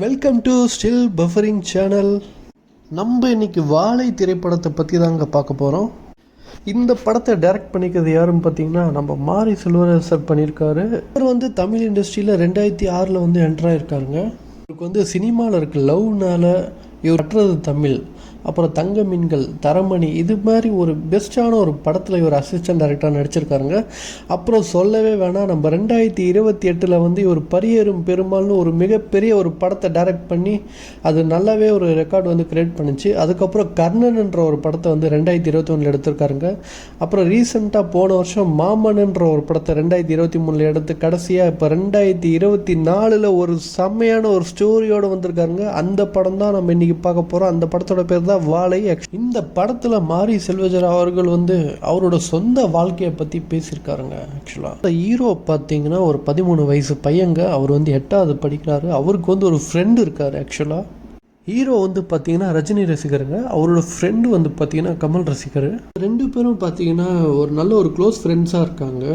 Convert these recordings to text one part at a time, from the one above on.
Welcome to still buffering channel. நம்ம இன்னைக்கு வாழை திரைப்படத்தை பற்றி தாங்க பார்க்க போகிறோம். இந்த படத்தை டைரக்ட் பண்ணிக்கிறது யாருன்னு பார்த்தீங்கன்னா நம்ம மாரி செல்வராஜன் பண்ணியிருக்காரு. அவர் வந்து தமிழ் இண்டஸ்ட்ரியில் 2006 வந்து என்ட்ராயிருக்காருங்க. இவருக்கு வந்து சினிமாவில் இருக்க லவ்னால இவர் கட்டுறது தமிழ், அப்புறம் தங்க மீன்கள், தரமணி, இது மாதிரி ஒரு பெஸ்ட்டான ஒரு படத்தில் இவர் அசிஸ்டன்ட் டைரக்டராக நடிச்சிருக்காருங்க. அப்புறம் சொல்லவே வேணாம், நம்ம 2028 வந்து இவர் பரியேறும் பெருமாள்னு ஒரு மிகப்பெரிய ஒரு படத்தை டைரக்ட் பண்ணி அது நல்லாவே ஒரு ரெக்கார்டு வந்து கிரியேட் பண்ணிச்சு. அதுக்கப்புறம் கர்ணன்ன்ற ஒரு படத்தை வந்து 2021 எடுத்திருக்காருங்க. அப்புறம் ரீசெண்டாக போன வருஷம் மாமன்ன்ற ஒரு படத்தை 2023 எடுத்து கடைசியாக இப்போ 2024 ஒரு செம்மையான ஒரு ஸ்டோரியோடு வந்திருக்காருங்க. அந்த படம் தான் நம்ம இன்னைக்கு பார்க்க போகிறோம். அந்த படத்தோட பேர் தான் வாழை. இந்த படத்துல மாரி செல்வராஜன் அவர்கள் வந்து அவரோட சொந்த வாழ்க்கையை பத்தி பேசியிருக்காருங்க. ஆக்சுவலா இந்த ஹீரோ பார்த்தீங்கன்னா ஒரு 13 வயசு பையங்க. அவர் வந்து 8வது படிக்கிறாரு. அவருக்கு வந்து ஒரு ஃப்ரெண்டு இருக்காரு. ஆக்சுவலா ஹீரோ வந்து பார்த்தீங்கன்னா ரஜினி ரசிகருங்க. அவரோட ஃப்ரெண்டு வந்து பார்த்தீங்கன்னா கமல் ரசிகர். 2 பேரும் பார்த்தீங்கன்னா ஒரு நல்ல ஒரு க்ளோஸ் ஃப்ரெண்ட்ஸாக இருக்காங்க.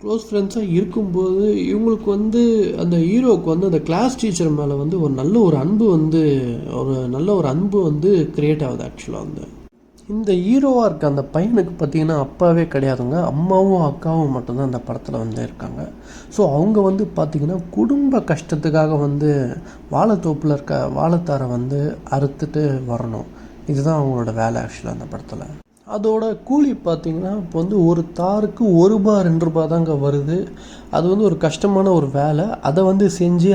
க்ளோஸ் ஃப்ரெண்ட்ஸாக இருக்கும்போது இவங்களுக்கு வந்து அந்த ஹீரோவுக்கு வந்து அந்த கிளாஸ் டீச்சர் மேலே வந்து ஒரு நல்ல ஒரு அன்பு வந்து கிரியேட் ஆகுது. ஆக்சுவலாக வந்து இந்த ஹீரோவாக இருக்க அந்த பையனுக்கு பார்த்தீங்கன்னா அப்பாவே கிடையாதுங்க. அம்மாவும் அக்காவும் மட்டும்தான் அந்த படத்தில் வந்து இருக்காங்க. ஸோ அவங்க வந்து பார்த்திங்கன்னா குடும்ப கஷ்டத்துக்காக வந்து வாழைத்தோப்பில் இருக்க வாழைத்தாரை வந்து அறுத்துட்டு வரணும். இதுதான் அவங்களோட வேலை ஆக்சுவலாக அந்த படத்தில். அதோட கூலி பார்த்திங்கன்னா இப்போ வந்து ஒரு தாருக்கு ₹1 ₹2 தாங்க வருது. அது வந்து ஒரு கஷ்டமான ஒரு வேலை. அதை வந்து செஞ்சு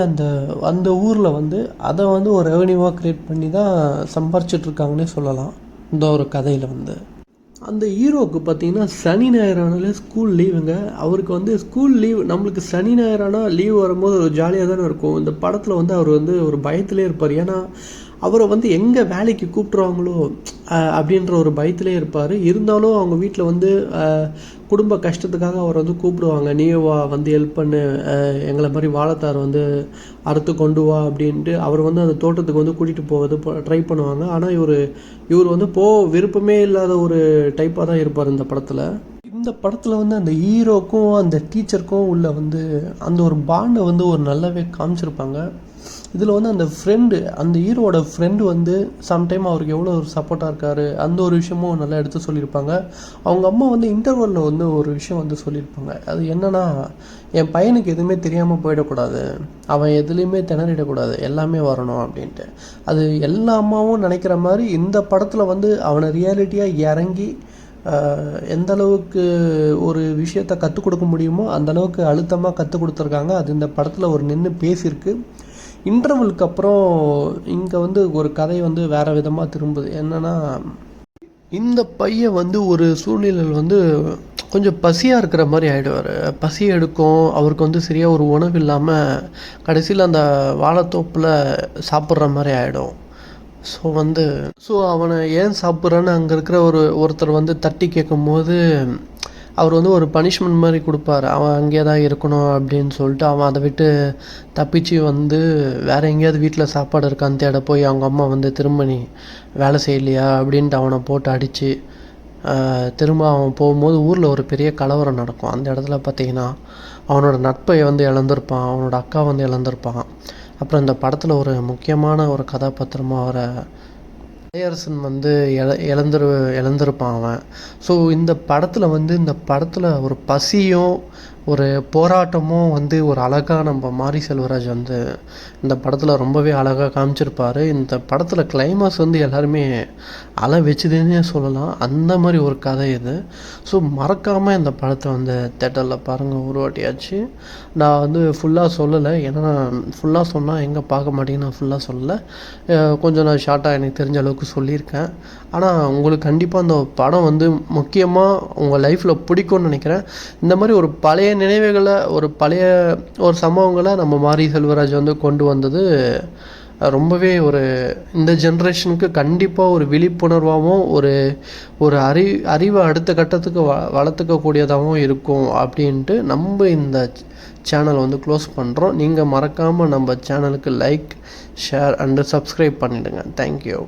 அந்த ஊரில் வந்து அதை வந்து ஒரு ரெவன்யூவாக க்ரியேட் பண்ணி தான் சம்பாரிச்சிட்ருக்காங்கன்னே சொல்லலாம். இந்த ஒரு கதையில் வந்து அந்த ஹீரோவுக்கு பார்த்திங்கன்னா சனி ஞாயிறானாலே ஸ்கூல் லீவுங்க. அவருக்கு வந்து ஸ்கூல் லீவ், நம்மளுக்கு சனி ஞாயிறானா லீவ் வரும்போது ஒரு ஜாலியாக தானே இருக்கும். இந்த படத்தில் வந்து அவர் வந்து ஒரு பயத்திலே இருப்பார். ஏன்னா அவரை வந்து எங்கே வேலைக்கு கூப்பிட்ருவாங்களோ அப்படின்ற ஒரு பயத்திலே இருப்பார். இருந்தாலும் அவங்க வீட்டில் வந்து குடும்ப கஷ்டத்துக்காக அவர் வந்து கூப்பிடுவாங்க. நீவா வந்து ஹெல்ப் பண்ணு, எங்களை மாதிரி வாழைத்தார் வந்து அறுத்து கொண்டு வா அப்படின்ட்டு அவர் வந்து அந்த தோட்டத்துக்கு வந்து கூட்டிகிட்டு போவது ட்ரை பண்ணுவாங்க. ஆனால் இவர் வந்து விருப்பமே இல்லாத ஒரு டைப்பாக தான் இருப்பார் இந்த படத்தில். இந்த படத்தில் வந்து அந்த ஹீரோக்கும் அந்த டீச்சருக்கும் உள்ள வந்து அந்த ஒரு பாண்டை வந்து ஒரு நல்லாவே காமிச்சிருப்பாங்க. இதில் வந்து அந்த ஹீரோட ஃப்ரெண்டு வந்து சம்டைம் அவருக்கு எவ்வளோ ஒரு சப்போர்ட்டாக இருக்கார், அந்த ஒரு விஷயமும் நல்லா எடுத்து சொல்லியிருப்பாங்க. அவங்க அம்மா வந்து இன்டர்வலில் வந்து ஒரு விஷயம் வந்து சொல்லியிருப்பாங்க. அது என்னென்னா, என் பையனுக்கு எதுவுமே தெரியாமல் போயிடக்கூடாது, அவன் எதுலேயுமே திணறிடக்கூடாது, எல்லாமே வரணும் அப்படின்ட்டு. அது எல்லா அம்மாவும் நினைக்கிற மாதிரி இந்த படத்தில் வந்து அவனை ரியாலிட்டியாக இறங்கி எந்த அளவுக்கு ஒரு விஷயத்தை கற்றுக் கொடுக்க முடியுமோ அந்தளவுக்கு அழுத்தமாக கற்றுக் கொடுத்துருக்காங்க. அது இந்த படத்தில் ஒரு நின்று பேசியிருக்கு. இன்டர்வலுக்கு அப்புறம் இங்கே வந்து ஒரு கதை வந்து வேறு விதமாக திரும்புது. என்னென்னா, இந்த பையன் வந்து ஒரு சூழ்நிலையில் வந்து கொஞ்சம் பசியாக இருக்கிற மாதிரி ஆகிடுவார். பசி எடுக்கும், அவருக்கு வந்து சரியாக ஒரு உணவு இல்லாமல் கடைசியில் அந்த வாழைத்தோப்பில் சாப்பிட்ற மாதிரி ஆகிடும். ஸோ அவனை ஏன் சாப்பிட்றான்னு அங்கே இருக்கிற ஒருத்தர் வந்து தட்டி கேட்கும்போது அவர் வந்து ஒரு பனிஷ்மெண்ட் மாதிரி கொடுப்பார். அவன் அங்கேயே தான் இருக்கணும் அப்படின்னு சொல்லிட்டு அவன் அதை விட்டு தப்பிச்சு வந்து வேறு எங்கேயாவது வீட்டில் சாப்பாடு இருக்கான்னு தேட போய் அவங்க அம்மா வந்து திரும்ப நீ வேலை செய்யலையா அப்படின்ட்டு அவனை போட்டு அடித்து திரும்ப அவன் போகும்போது ஊரில் ஒரு பெரிய கலவரம் நடக்கும். அந்த இடத்துல பார்த்திங்கன்னா அவனோட நட்பை வந்து இழந்திருப்பான், அவனோட அக்கா வந்து இழந்திருப்பான். அப்புறம் இந்த படத்தில் ஒரு முக்கியமான ஒரு கதாபாத்திரமாக வர இளையரசன் வந்து இழந்திருப்பான் அவன். ஸோ இந்த படத்தில் ஒரு பசியும் ஒரு போராட்டமும் வந்து ஒரு அழகாக நம்ம மாரி செல்வராஜ் வந்து இந்த படத்தில் ரொம்பவே அழகாக காமிச்சிருப்பார். இந்த படத்தில் கிளைமாக்ஸ் வந்து எல்லாருமே அலை வச்சுதுன்னே சொல்லலாம். அந்த மாதிரி ஒரு கதை இது. ஸோ மறக்காமல் இந்த படத்தை வந்து தேட்டரில் பாருங்கள் ஒரு வாட்டியாச்சு. நான் வந்து ஃபுல்லாக சொல்லலை, ஏன்னா ஃபுல்லாக சொன்னால் எங்கே பார்க்க மாட்டேங்குன்னு நான் ஃபுல்லாக சொல்லலை. கொஞ்சம் நான் ஷார்ட்டாக எனக்கு தெரிஞ்ச அளவுக்கு சொல்லியிருக்கேன். ஆனால் உங்களுக்கு கண்டிப்பாக அந்த படம் வந்து முக்கியமாக உங்கள் லைஃப்பில் பிடிக்கும்னு நினைக்கிறேன். இந்த மாதிரி ஒரு பழைய நினைவுகளை ஒரு சம்பவங்களை நம்ம மாரி செல்வராஜ் வந்து கொண்டு வந்தது ரொம்பவே இந்த ஜென்ரேஷனுக்கு கண்டிப்பாக ஒரு விழிப்புணர்வாகவும் ஒரு அறிவை அடுத்த கட்டத்துக்கு வளர்த்துக்கக்கூடியதாகவும் இருக்கும் அப்படின்ட்டு நம்ம இந்த சேனல் வந்து க்ளோஸ் பண்ணுறோம். நீங்கள் மறக்காமல் நம்ம சேனலுக்கு லைக், ஷேர் அண்டு சப்ஸ்கிரைப் பண்ணிவிடுங்க. தேங்க்யூ.